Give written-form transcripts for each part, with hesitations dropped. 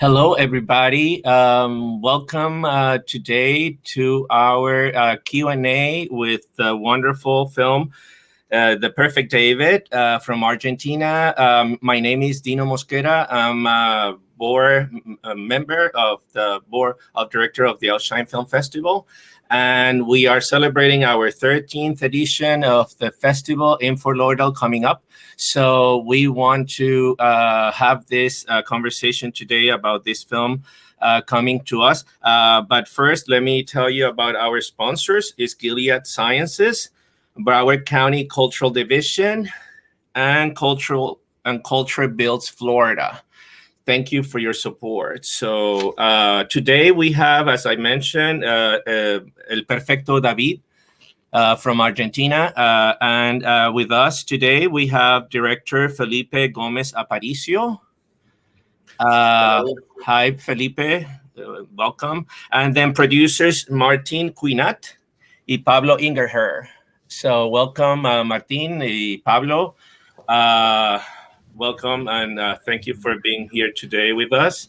Hello, everybody. Welcome today to our Q&A with the wonderful film, The Perfect David from Argentina. My name is Dino Mosquera. I'm a member of the board of director of the OUTshine Film Festival. And we are celebrating our 13th edition of the festival in Fort Lauderdale coming up. So we want to have this conversation today about this film coming to us. But first, let me tell you about our sponsors. It's Gilead Sciences, Broward County Cultural Division, and Culture Builds Florida. Thank you for your support. So today we have, as I mentioned, El Perfecto David from Argentina. And with us today, we have director Felipe Gomez Aparicio. Hi, Felipe. Welcome. And then producers Martin Quinat y Pablo Ingerher. So welcome, Martin y Pablo. Welcome, and thank you for being here today with us.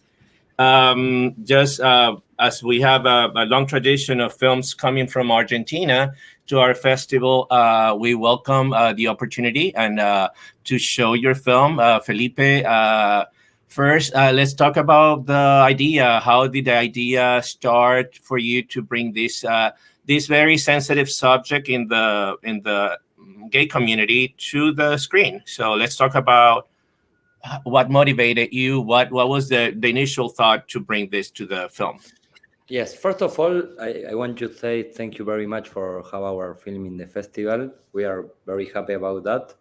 Just as we have a long tradition of films coming from Argentina to our festival, we welcome the opportunity and to show your film. Felipe, first, let's talk about the idea. How did the idea start for you to bring this very sensitive subject in the gay community to the screen? So let's talk about what motivated you. What was the initial thought to bring this to the film? Yes, first of all, I want to say thank you very much for have our film in the festival. We are very happy about that.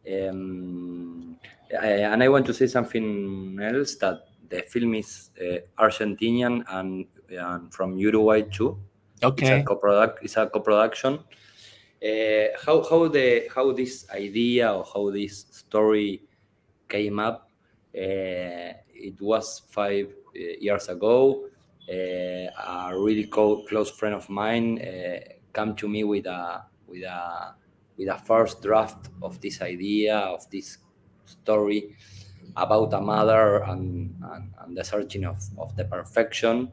And I want to say something else, that the film is Argentinian and from Uruguay too. Okay. It's a co-production. How this idea or how this story came up? It was 5 years ago. A really close friend of mine came to me with a first draft of this idea of this story about a mother and the searching of the perfection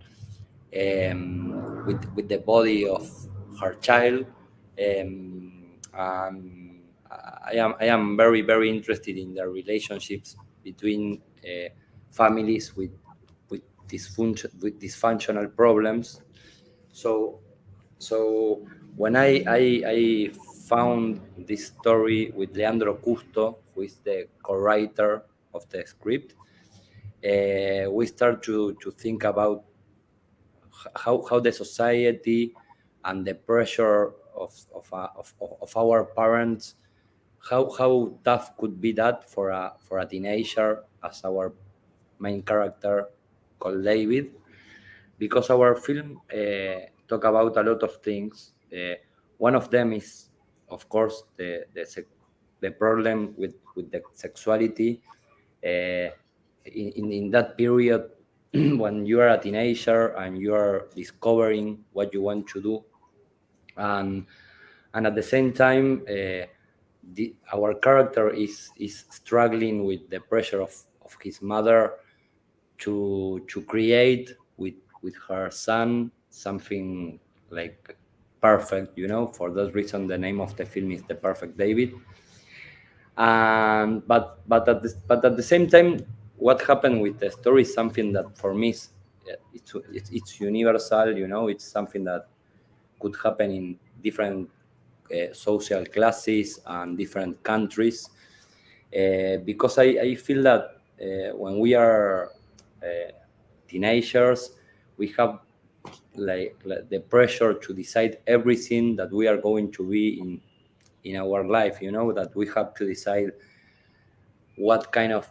with the body of her child. And I am very interested in the relationships between families with dysfunctional problems. So when I found this story with Leandro Custo, who is the co-writer of the script, we start to think about how the society and the pressure of our parents, how tough could be that for a teenager as our main character called David, because our film talk about a lot of things. One of them is, of course, the problem with the sexuality in that period when you are a teenager and you are discovering what you want to do, and at the same time our character is struggling with the pressure of his mother to create with her son something like perfect. For that reason the name of the film is The Perfect David. And but at the same time, what happened with the story is something that for me it's universal. It's something that could happen in different social classes and different countries, because I feel that when we are teenagers, we have like the pressure to decide everything that we are going to be in our life. That we have to decide what kind of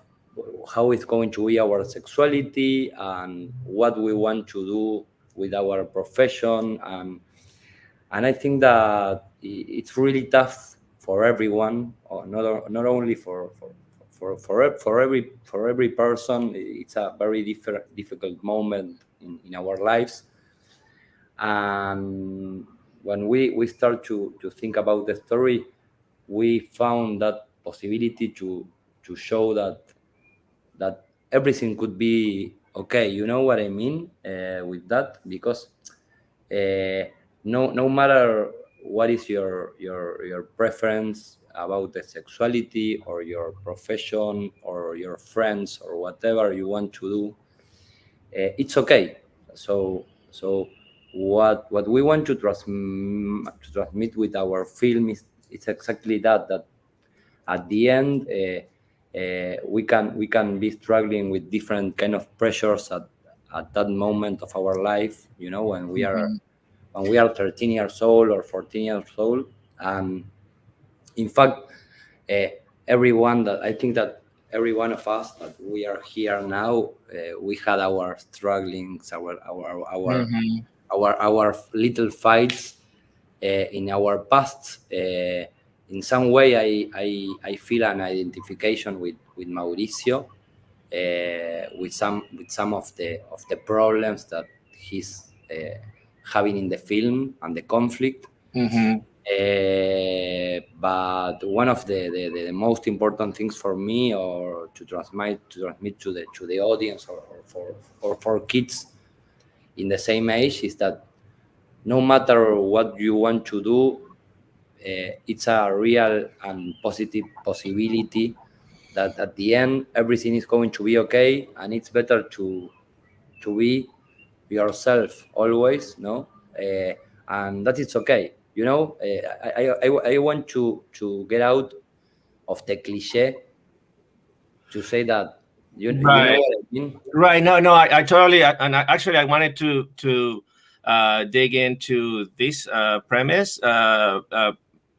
how it's going to be our sexuality and what we want to do with our profession. And I think that it's really tough for everyone, or not only for every person. It's a very difficult moment in our lives. And when we start to think about the story, we found that possibility to show that everything could be Okay, you know what I mean with that, because uh, no matter what is your preference about the sexuality or your profession or your friends or whatever you want to do, it's okay. So what we want to transmit with our film is it's exactly that at the end we can be struggling with different kind of pressures at that moment of our life, when we are Mhm. 13 years old or 14 years old. And in fact, uh, everyone that I think that every one of us that we are here now, we had our strugglings, Mhm. our little fights in our past. In some way, I feel an identification with Mauricio, with some of the problems that he's having in the film and the conflict. Mhm. But one of the most important things for me, or to transmit to the audience, or for kids in the same age, is that no matter what you want to do, it's a real and positive possibility that at the end everything is going to be okay, and it's better to be yourself always, no. And that it's okay, I want to get out of the cliche, to say that you know Right. what I mean. Right. No, no, I totally, and actually, I wanted to dig into this premise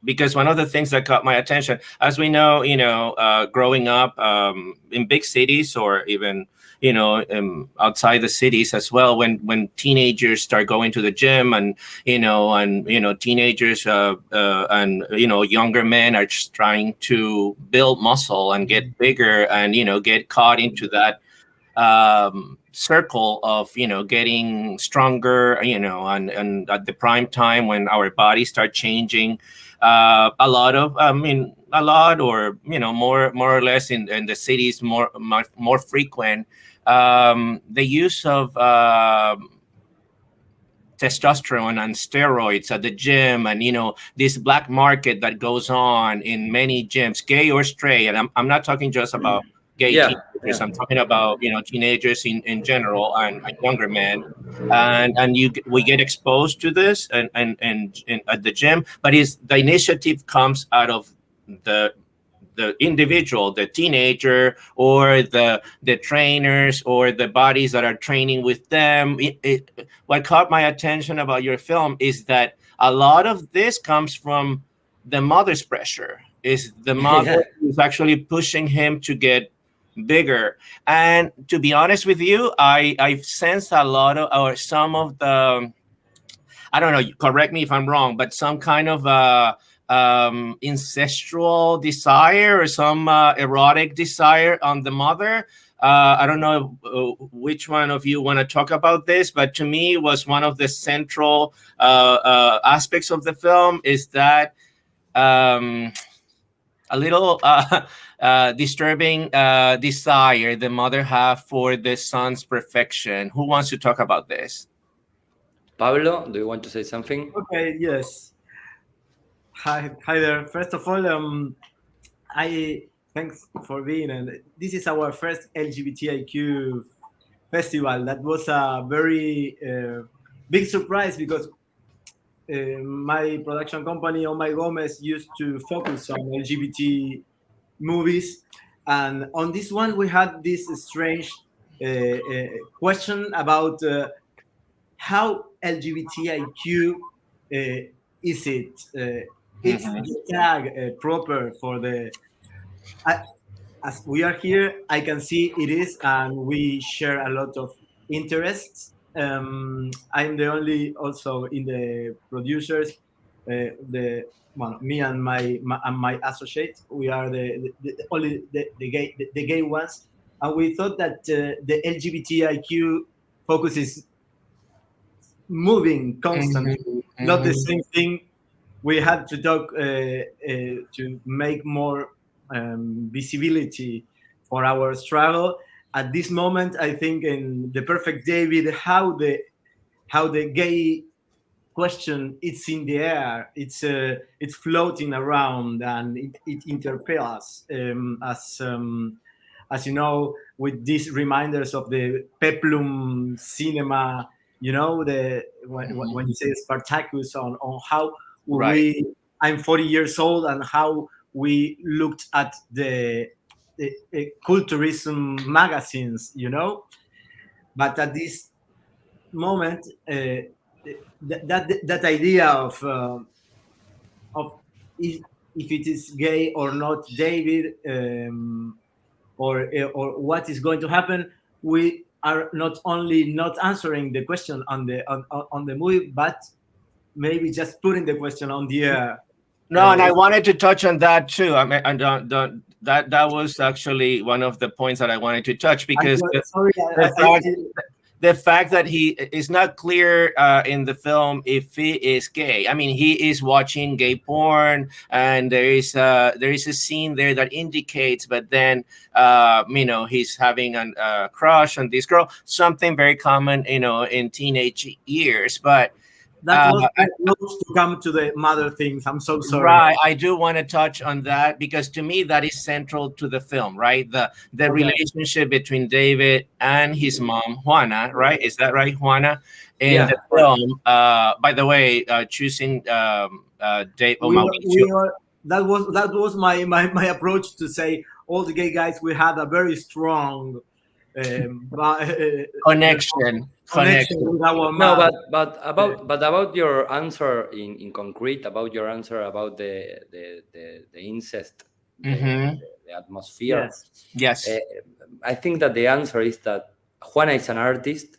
because one of the things that caught my attention, as we know, growing up in big cities or even outside the cities as well, when teenagers start going to the gym and teenagers and younger men are just trying to build muscle and get bigger and get caught into that circle of getting stronger, and at the prime time when our bodies start changing, a lot, or more or less in the cities, more frequent, the use of testosterone and steroids at the gym, and this black market that goes on in many gyms, gay or straight. And I'm not talking just about gay Yeah, teenagers. yeah. I'm talking about teenagers in general, and younger men. And we get exposed to this and at the gym, but is the initiative comes out of the individual, the teenager, or the trainers, or the bodies that are training with them. What caught my attention about your film is that a lot of this comes from the mother's pressure. Is the mother Yeah. who's actually pushing him to get bigger? And to be honest with you, I've sensed a lot of, or some of the, I don't know, correct me if I'm wrong, but some kind of incestual desire or some erotic desire on the mother. I don't know which one of you want to talk about this, but to me, was one of the central aspects of the film is that um, a little disturbing desire the mother have for the son's perfection. Who wants to talk about this? Pablo, do you want to say something? Okay, yes. Hi there. First of all, I thanks for being, and this is our first LGBTIQ festival. That was a very big surprise because my production company, Oh My Gomez, used to focus on LGBT movies, and on this one we had this strange question about how LGBTIQ is it? It's Mhm. the tag proper for the. I, as we are here, I can see it is, and we share a lot of interests. I'm the only also in the producers. The well, me and my associate, we are the only the gay ones, and we thought that the LGBTIQ focus is moving Mhm. constantly, not the Mhm. same thing. We had to talk to make more visibility for our struggle. at this moment, I think in The Perfect David, how the gay question, it's in the air, it's floating around, and it interpeles, as you know, with these reminders of the peplum cinema, you know, the when you say Spartacus, on how Right. we, I'm 40 years old, and how we looked at the culturism magazines, you know. But at this moment, that idea of if it is gay or not, David, or what is going to happen, we are not only not answering the question on the movie, but maybe just putting the question on the air. No, and I wanted to touch on that too. I mean, and that was actually one of the points that I wanted to touch, because Sorry, the fact that he is not clear in the film if he is gay. I mean, he is watching gay porn, and there is a scene there that indicates, but then he's having a crush on this girl, something very common, in teenage years. But that was close to come to the mother things. I'm so sorry. Right, I do want to touch on that, because to me that is central to the film, right? The Okay. relationship between David and his mom, Juana, right? Is that right, Juana? In Yeah. the film, by the way, choosing Dave Mauricio. That was my approach to say all the gay guys, we had a very strong Connection with our No, mom. but about your answer in concrete, about your answer about the incest, the atmosphere. Yes. I think that the answer is that Juana is an artist,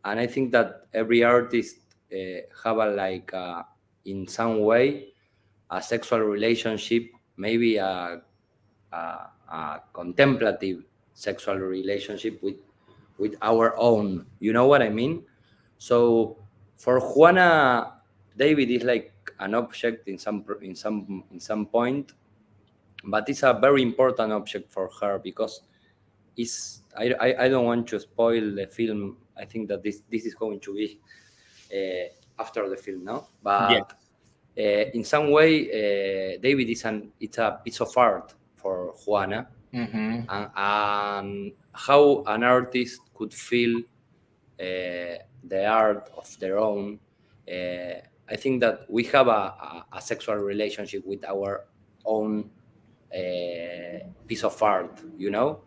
and I think that every artist have in some way a sexual relationship, maybe a contemplative sexual relationship with our own. You know what I mean? So for Juana, David is like an object in some point, but it's a very important object for her, because I don't want to spoil the film. I think that this is going to be after the film, no? But in some way, David it's a piece of art for Juana, and how an artist could feel the art of their own. I think that we have a sexual relationship with our own piece of art, you know,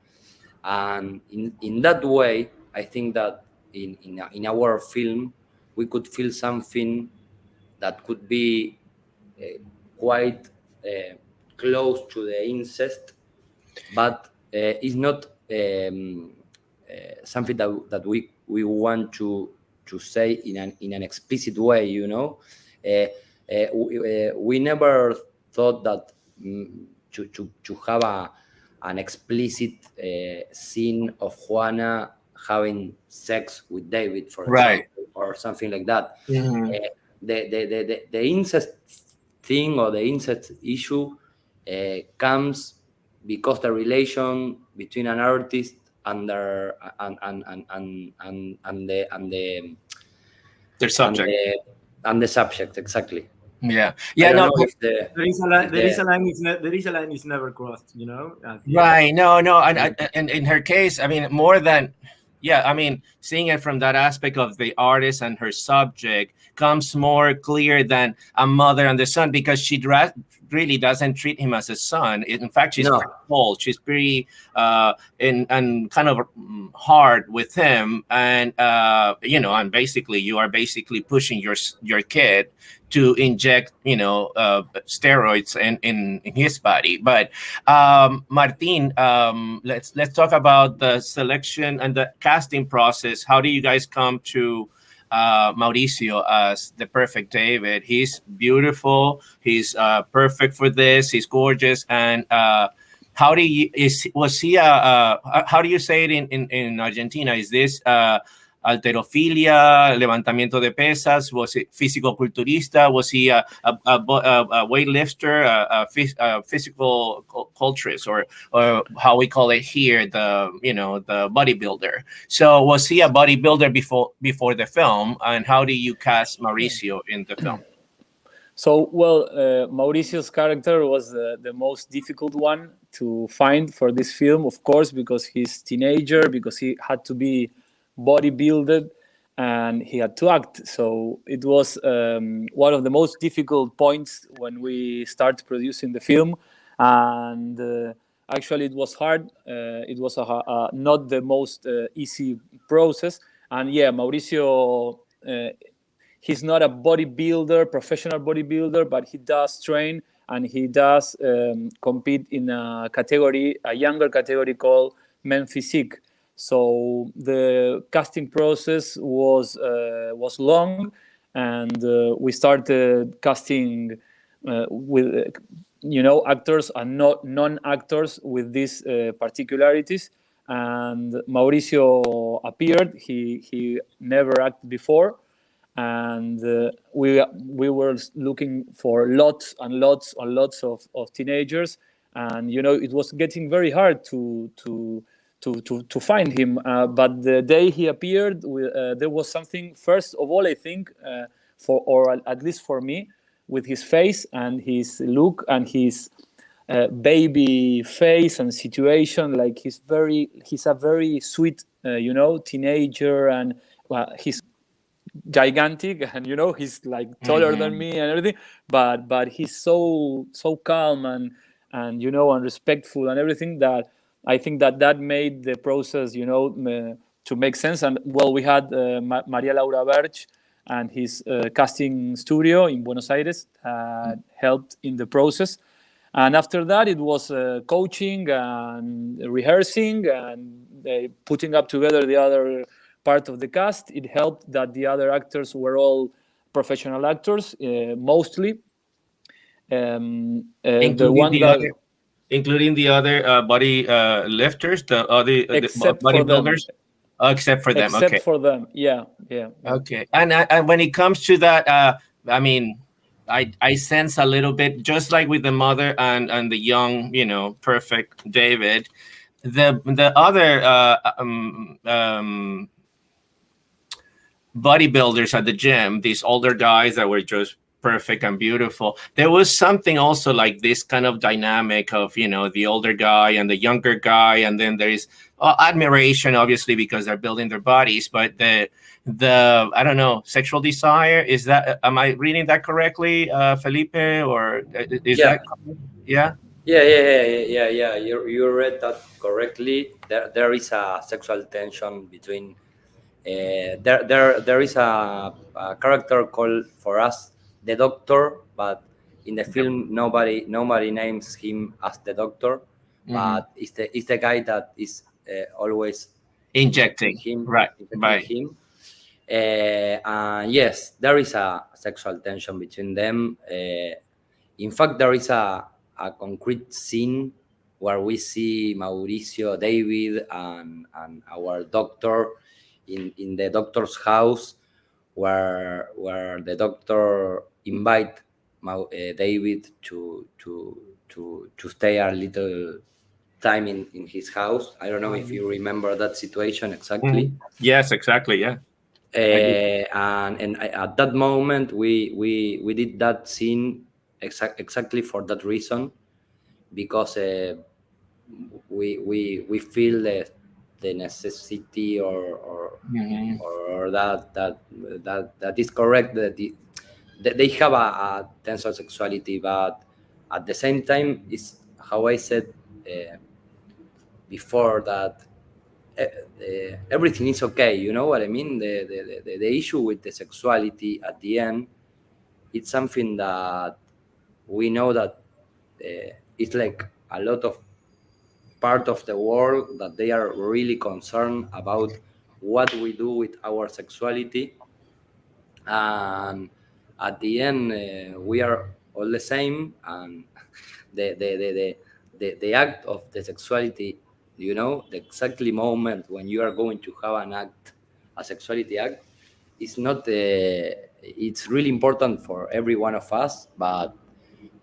and in that way, I think that in our film we could feel something that could be quite close to the incest, but it's not something that we want to say in an explicit way, you know. We never thought that to have an explicit scene of Juana having sex with David, for example, or something like that. The incest thing, or the incest issue comes because the relation between an artist and their subject and the subject, exactly. Yeah. There is a line is never crossed, you know. Right. No. And in her case, I mean, more than, I mean, seeing it from that aspect of the artist and her subject comes more clear than a mother and the son, because she really doesn't treat him as a son. In fact, she's pretty cold. She's pretty and kind of hard with him, and and basically you are basically pushing your kid to inject steroids in his body. But Martin, let's talk about the selection and the casting process. How do you guys come to Mauricio as the perfect David? He's beautiful. He's perfect for this. He's gorgeous. And how do you say it in Argentina? Is this alterofilia, levantamiento de pesas? Was it physical-culturista? Was he a weightlifter, a physical culturist, or how we call it here, the bodybuilder? So was he a bodybuilder before the film? And how do you cast Mauricio in the film? So, well, Mauricio's character was the most difficult one to find for this film, of course, because he's teenager, because he had to be bodybuilded and he had to act. So it was one of the most difficult points when we start producing the film. And actually, it was hard. It was not the most easy process. And yeah, Mauricio he's not a bodybuilder, professional bodybuilder, but he does train and he does compete in a younger category called men physique. So the casting process was long, and we started casting with actors and not non-actors with these particularities. And Mauricio appeared. He never acted before, and we were looking for lots and lots and lots of teenagers, and it was getting very hard to find him. But the day he appeared, there was something. First of all, I think or at least for me, with his face and his look and his baby face and situation, like he's a very sweet teenager, and he's gigantic, and he's like taller than me and everything, but he's so calm and respectful and everything, that I think that made the process to make sense. And well, we had Maria Laura Berch and his casting studio in Buenos Aires helped in the process. And after that, it was coaching and rehearsing and putting up together the other part of the cast. It helped that the other actors were all professional actors, mostly. Including the other body lifters, the other bodybuilders, except for them. Except for them, yeah. Okay, and when it comes to that, I mean, I sense a little bit, just like with the mother and the young, perfect David, the other bodybuilders at the gym, these older guys that were just perfect and beautiful. There was something also like this kind of dynamic of, the older guy and the younger guy. And then there is admiration, obviously, because they're building their bodies. But the I don't know, sexual desire, is that, am I reading that correctly, Felipe? Or is that, yeah? Yeah. You read that correctly. There is a sexual tension between. There is a character called, for us, the doctor, but in the film nobody names him as the doctor, but it's the guy that is always injecting him. And yes, there is a sexual tension between them. In fact, there is a concrete scene where we see Mauricio, David, and our doctor in the doctor's house, where the doctor invite David to stay a little time in his house. I don't know if you remember that situation exactly. Yes, exactly. Yeah. And at that moment, we did that scene exactly for that reason, because we feel the necessity or that is correct, that they have a tensile sexuality, but at the same time, is how I said before, that everything is okay. You know what I mean? The issue with the sexuality at the end, it's something that we know that it's like a lot of part of the world that they are really concerned about what we do with our sexuality, and at the end we are all the same, and the act of the sexuality, the exactly moment when you are going to have an act a sexuality act. It's not. It's really important for every one of us, but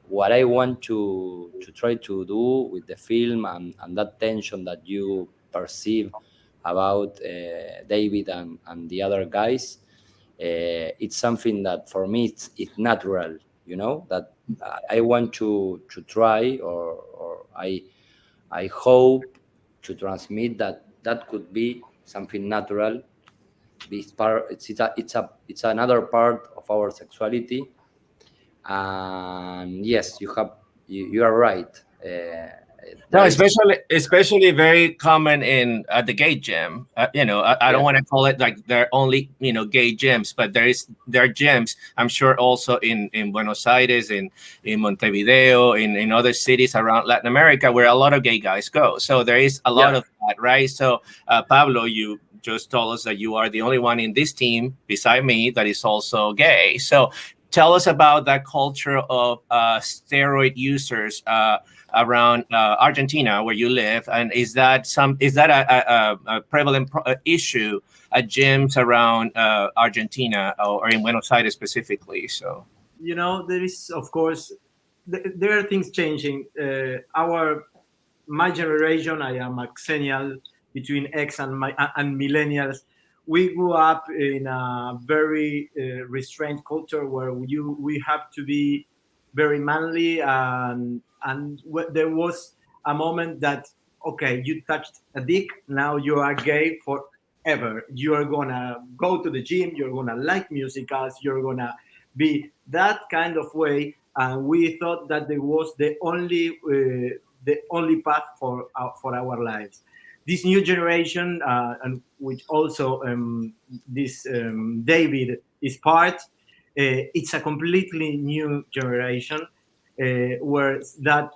what I want to try to do with the film and that tension that you perceive about David and the other guys, it's something that for me it's natural, that I want to try, or I hope to transmit that could be something natural. This part, it's another part of our sexuality. And yes, you are right. No, There is. especially very common in the gay gym. I don't Yeah. want to call it like they're only gay gyms, but there are gyms. I'm sure also in Buenos Aires, in Montevideo, in other cities around Latin America where a lot of gay guys go. So there is a lot Yeah. of that, right? So Pablo, you just told us that you are the only one in this team beside me that is also gay. So tell us about that culture of steroid users around Argentina, where you live, and is that a prevalent issue at gyms around Argentina or in Buenos Aires specifically? So There is, of course, there are things changing. My generation, I am a xennial, between X and millennials. We grew up in a very restrained culture where we have to be very manly, and there was a moment that, okay, you touched a dick, now you are gay forever. You are gonna go to the gym, you're gonna like musicals, you're gonna be that kind of way. And we thought that there was the only path for our lives. This new generation, and which also this David is part, it's a completely new generation, where that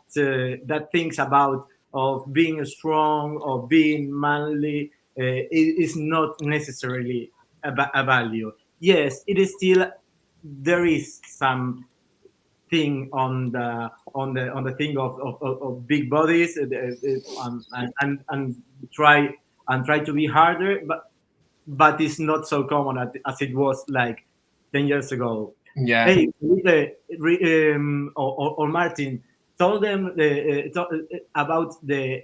thinks about of being strong or being manly is not necessarily a value. Yes, it is still, there is some thing on the thing of big bodies, and try to be harder, but it's not so common as it was like 10 years ago. yeah. Hey, or Martin, told them about the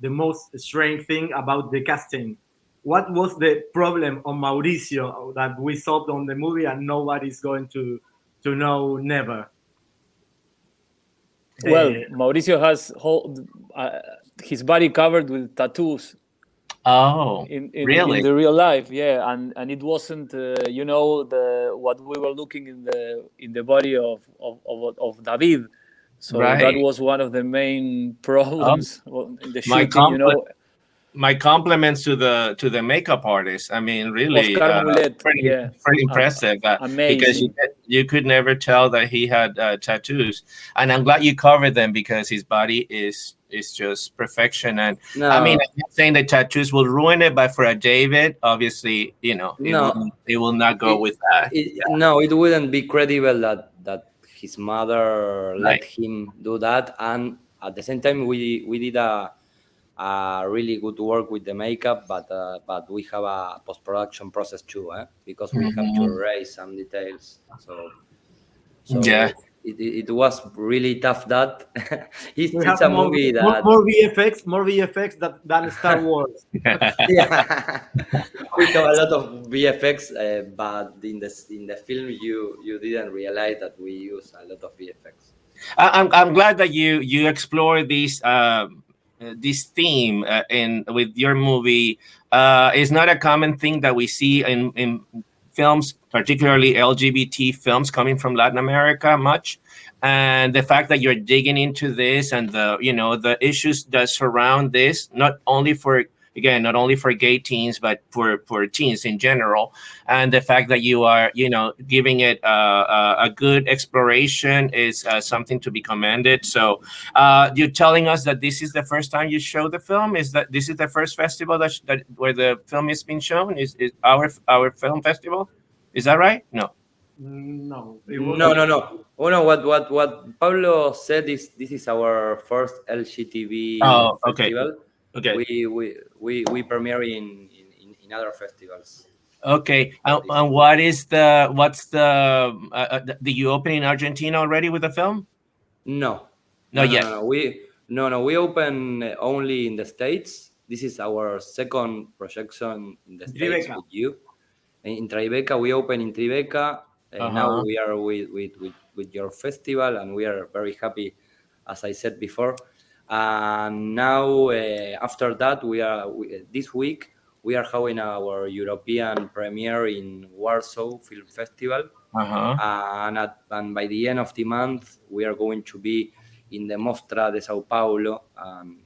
most strange thing about the casting. What was the problem on Mauricio that we solved on the movie and nobody's going to know never? Well, Mauricio has his body covered with tattoos Oh, in really? the real life, yeah, and it wasn't the what we were looking in the body of David. So that Right. was one of the main Oh, problems in the my shooting. compli my compliments to the makeup artist. I mean, really, Oscar Mulet, yeah, pretty impressive. Because amazing. you could never tell that he had tattoos, and I'm glad you covered them because his body is just perfection. And I mean, No, I'm not saying that tattoos will ruin it, but for a David, obviously, no. it will not go It, with that. no, it wouldn't be credible that his mother let Right. him do that, and at the same time we did a really good work with the makeup, but we have a post production process too, because we have to Mhm. erase some details. So Yeah. so it was really tough. That We it's have a movie that. more VFX than Star Wars. Yeah. We have a lot of VFX, but in the film you didn't realize that we use a lot of VFX. I'm glad that you explore this theme in with your movie. It's not a common thing that we see in films, particularly LGBT films coming from Latin America much. And the fact that you're digging into this and the issues that surround this, not only for gay teens, but for teens in general, and the fact that you are giving it a good exploration is something to be commended. So you're telling us that this is the first time you show the film, is that this is the first festival that where the film is being shown, is our film festival, is that right? No. No, it was. No, no, no. Oh no, what Pablo said is this is our first LGTB Oh, okay. festival. Okay. We premiere in in other festivals. Okay, and did you open in Argentina already with the film? No, Not yet. We open only in the States. This is our second projection in the States Tribeca. with you. In Tribeca, we open in Tribeca. Now Uh-huh. we are with your festival, and we are very happy, as I said before. And now, after that, this week we are having our European premiere in Warsaw Film Festival. Uh-huh. And by the end of the month, we are going to be in the Mostra de Sao Paulo.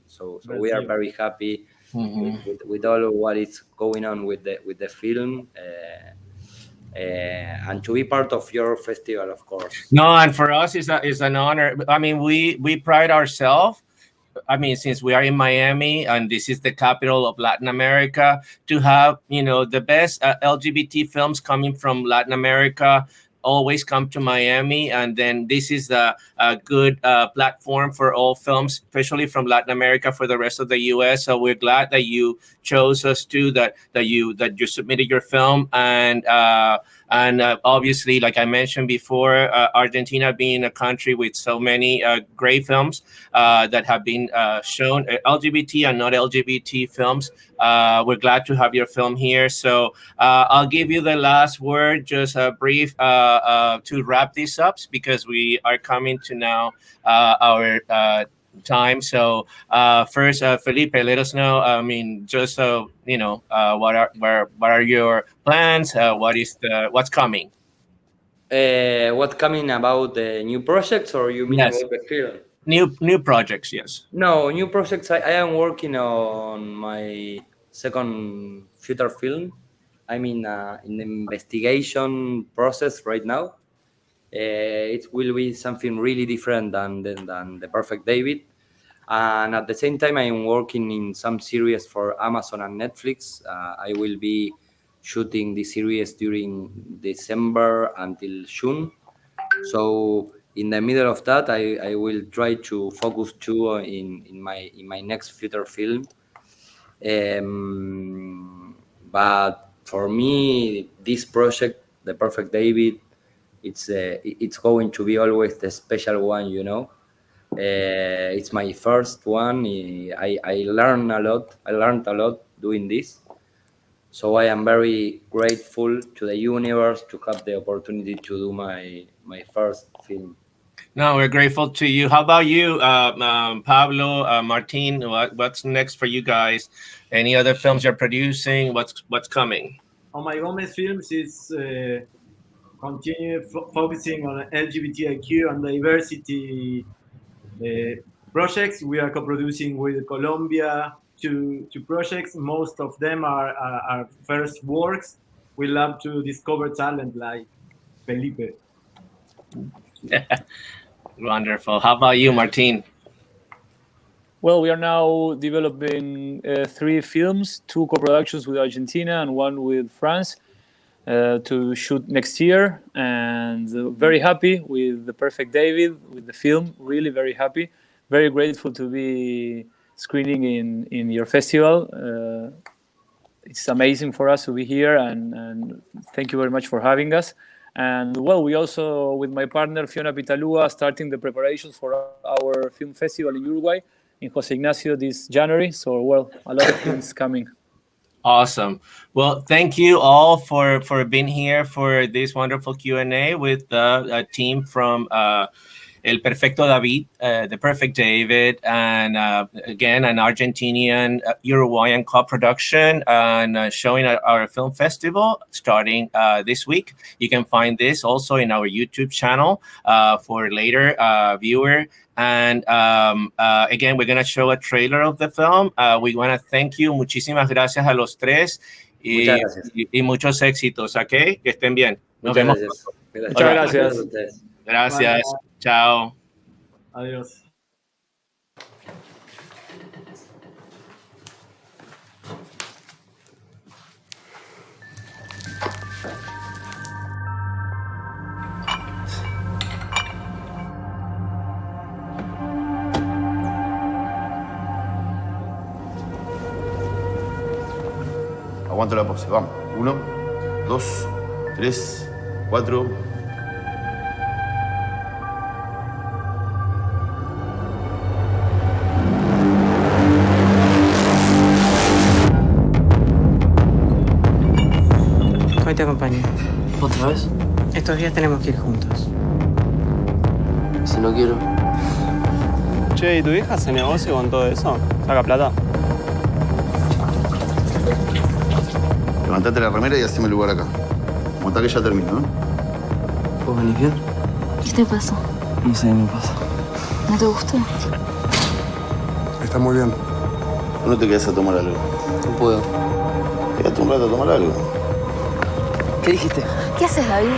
So we are Brazil. very happy Mhm. with all of what is going on with the film, and to be part of your festival, of course. No, and for us is an honor. I mean, we pride ourselves. I mean, since we are in Miami and this is the capital of Latin America, to have the best LGBT films coming from Latin America always come to Miami, and then this is a good platform for all films, especially from Latin America, for the rest of the U.S. So we're glad that you chose us too, that you submitted your film, and obviously, like I mentioned before, Argentina being a country with so many great films that have been shown, LGBT and not LGBT films. We're glad to have your film here. So I'll give you the last word, just a brief to wrap this up, because we are coming to now our time. So first, Felipe, let us know. I mean, just so what are your plans? What's coming? What coming about the new projects, or you mean Yes, about the film? new projects. Yes. No, new projects. I am working on my second feature film. I'm in the investigation process right now. It will be something really different than the Perfect David. And at the same time, I am working in some series for Amazon and Netflix. I will be shooting the series during December until June. So in the middle of that, I will try to focus too in my next feature film. But for me, this project, The Perfect David, it's going to be always the special one, you know. It's my first one. I learned a lot. I learned a lot doing this. So I am very grateful to the universe to have the opportunity to do my first film. No, we're grateful to you. How about you, Pablo, Martin? What's next for you guys? Any other films you're producing? What's coming? On my Gomez films is continue focusing on LGBTIQ and diversity projects. We are co-producing with Colombia two projects. Most of them are our first works. We love to discover talent like Felipe. Wonderful. How about you, Martin? Well, we are now developing 3 films, 2 co-productions with Argentina and 1 with France, to shoot next year. And very happy with The Perfect David, with the film. Really very happy. Very grateful to be screening in your festival. It's amazing for us to be here, and thank you very much for having us. And well, we also, with my partner Fiona Pitalua, starting the preparations for our film festival in Uruguay, in Jose Ignacio, this January. So, well, a lot of things coming. Awesome. Well, thank you all for being here for this wonderful Q&A with the team from El Perfecto David, The Perfect David, and again, an Argentinian Uruguayan co-production, and showing at our film festival starting this week. You can find this also in our YouTube channel for later viewer. And again, we're going to show a trailer of the film. We want to thank you. Muchísimas gracias a los tres. Muchas gracias. Y muchos éxitos, ¿ok? Que estén bien. Nos Muchas vemos. gracias. Muchas gracias. Gracias. Gracias. Chao. Adiós. Aguanto la pose, vamos. 1, 2, 3, 4. Hoy te acompaño. ¿Otra vez? Estos días tenemos que ir juntos. Si no quiero. Che, ¿y tu hija hace negocio con todo eso? ¿Saca plata? Levantate la remera y haceme el lugar acá. Montá que ya termino, ¿no? ¿Vos venís bien? ¿Qué te pasó? No sé, me pasa. ¿No te gustó? Está muy bien. ¿Por no te quedas a tomar algo? No puedo. Quédate un rato a tomar algo. ¿Qué dijiste? ¿Qué haces, David?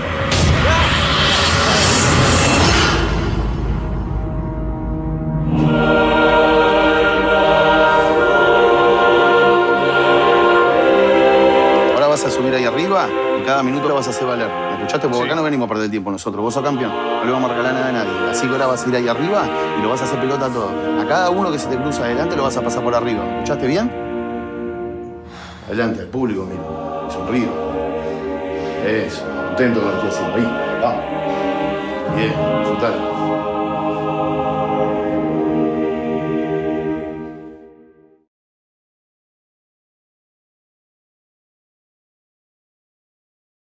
Ahora vas a subir ahí arriba y cada minuto lo vas a hacer valer. ¿Me escuchaste? Porque acá no venimos a perder tiempo nosotros. Vos sos campeón. No le vamos a regalar nada a nadie. Así que ahora vas a ir ahí arriba y lo vas a hacer pelota a todo. A cada uno que se te cruza adelante lo vas a pasar por arriba. ¿Me escuchaste bien? Adelante, al público, mira. Y sonrío. Eso, contento con lo que estoy haciendo. Ahí, vamos. Bien, disfrutalo.